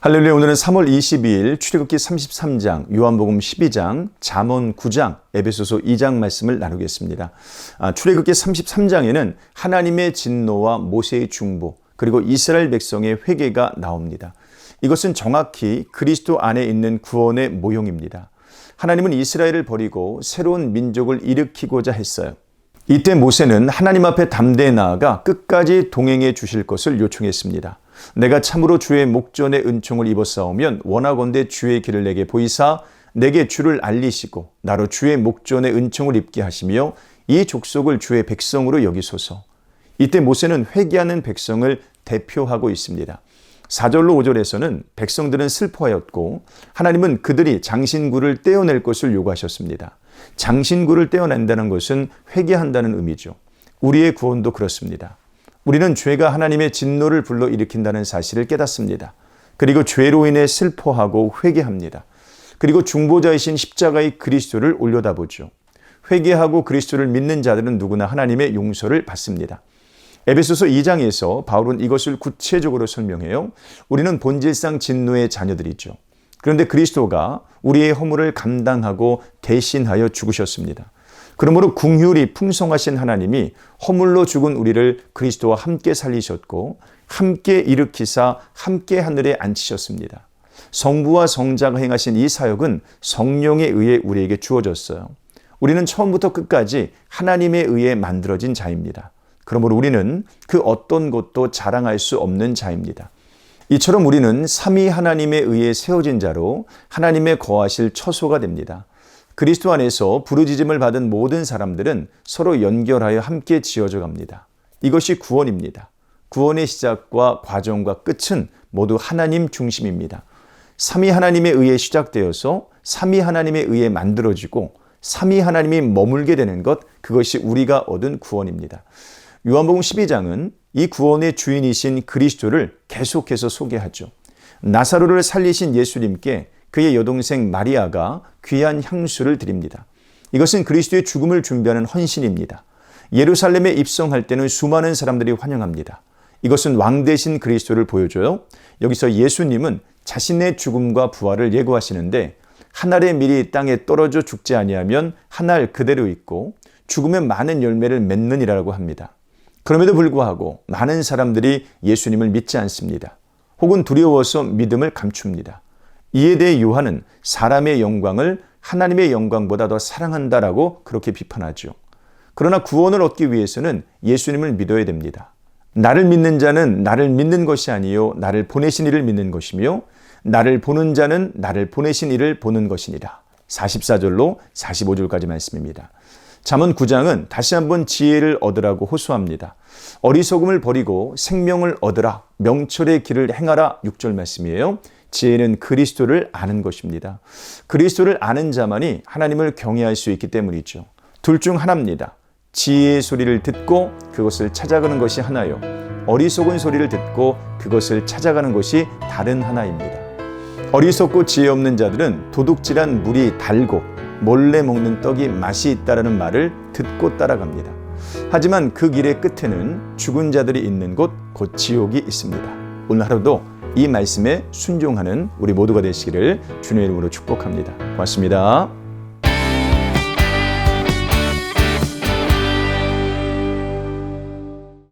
할렐루야. 오늘은 3월 22일 출애굽기 33장, 요한복음 12장, 잠언 9장, 에베소서 2장 말씀을 나누겠습니다. 출애굽기 33장에는 하나님의 진노와 모세의 중보, 그리고 이스라엘 백성의 회개가 나옵니다. 이것은 정확히 그리스도 안에 있는 구원의 모형입니다. 하나님은 이스라엘을 버리고 새로운 민족을 일으키고자 했어요. 이때 모세는 하나님 앞에 담대히 나아가 끝까지 동행해 주실 것을 요청했습니다. 내가 참으로 주의 목전에 은총을 입었사오면 원하건대 주의 길을 내게 보이사 내게 주를 알리시고 나로 주의 목전에 은총을 입게 하시며 이 족속을 주의 백성으로 여기소서. 이때 모세는 회개하는 백성을 대표하고 있습니다. 4절로 5절에서는 백성들은 슬퍼하였고 하나님은 그들이 장신구를 떼어낼 것을 요구하셨습니다. 장신구를 떼어낸다는 것은 회개한다는 의미죠. 우리의 구원도 그렇습니다. 우리는 죄가 하나님의 진노를 불러일으킨다는 사실을 깨닫습니다. 그리고 죄로 인해 슬퍼하고 회개합니다. 그리고 중보자이신 십자가의 그리스도를 올려다보죠. 회개하고 그리스도를 믿는 자들은 누구나 하나님의 용서를 받습니다. 에베소서 2장에서 바울은 이것을 구체적으로 설명해요. 우리는 본질상 진노의 자녀들이죠. 그런데 그리스도가 우리의 허물을 감당하고 대신하여 죽으셨습니다. 그러므로 긍휼이 풍성하신 하나님이 허물로 죽은 우리를 그리스도와 함께 살리셨고 함께 일으키사 함께 하늘에 앉히셨습니다. 성부와 성자가 행하신 이 사역은 성령에 의해 우리에게 주어졌어요. 우리는 처음부터 끝까지 하나님에 의해 만들어진 자입니다. 그러므로 우리는 그 어떤 것도 자랑할 수 없는 자입니다. 이처럼 우리는 삼위 하나님에 의해 세워진 자로 하나님의 거하실 처소가 됩니다. 그리스도 안에서 부르짖음을 받은 모든 사람들은 서로 연결하여 함께 지어져 갑니다. 이것이 구원입니다. 구원의 시작과 과정과 끝은 모두 하나님 중심입니다. 삼위 하나님에 의해 시작되어서 삼위 하나님에 의해 만들어지고 삼위 하나님이 머물게 되는 것, 그것이 우리가 얻은 구원입니다. 요한복음 12장은 이 구원의 주인이신 그리스도를 계속해서 소개하죠. 나사로를 살리신 예수님께 그의 여동생 마리아가 귀한 향수를 드립니다. 이것은 그리스도의 죽음을 준비하는 헌신입니다. 예루살렘에 입성할 때는 수많은 사람들이 환영합니다. 이것은 왕 대신 그리스도를 보여줘요. 여기서 예수님은 자신의 죽음과 부활을 예고하시는데 한 알의 밀이 땅에 떨어져 죽지 아니하면 한 알 그대로 있고 죽으면 많은 열매를 맺느니라고 합니다. 그럼에도 불구하고 많은 사람들이 예수님을 믿지 않습니다. 혹은 두려워서 믿음을 감춥니다. 이에 대해 요한은 사람의 영광을 하나님의 영광보다 더 사랑한다라고 그렇게 비판하죠. 그러나 구원을 얻기 위해서는 예수님을 믿어야 됩니다. 나를 믿는 자는 나를 믿는 것이 아니요 나를 보내신 이를 믿는 것이며 나를 보는 자는 나를 보내신 이를 보는 것이니라. 44절로 45절까지 말씀입니다. 잠언 9장은 다시 한번 지혜를 얻으라고 호소합니다. 어리석음을 버리고 생명을 얻으라, 명철의 길을 행하라. 6절 말씀이에요. 지혜는 그리스도를 아는 것입니다. 그리스도를 아는 자만이 하나님을 경외할 수 있기 때문이죠. 둘 중 하나입니다. 지혜의 소리를 듣고 그것을 찾아가는 것이 하나요. 어리석은 소리를 듣고 그것을 찾아가는 것이 다른 하나입니다. 어리석고 지혜 없는 자들은 도둑질한 물이 달고 몰래 먹는 떡이 맛이 있다라는 말을 듣고 따라갑니다. 하지만 그 길의 끝에는 죽은 자들이 있는 곳, 곧 지옥이 있습니다. 오늘 하루도 이 말씀에 순종하는 우리 모두가 되시기를 주님의 이름으로 축복합니다. 고맙습니다.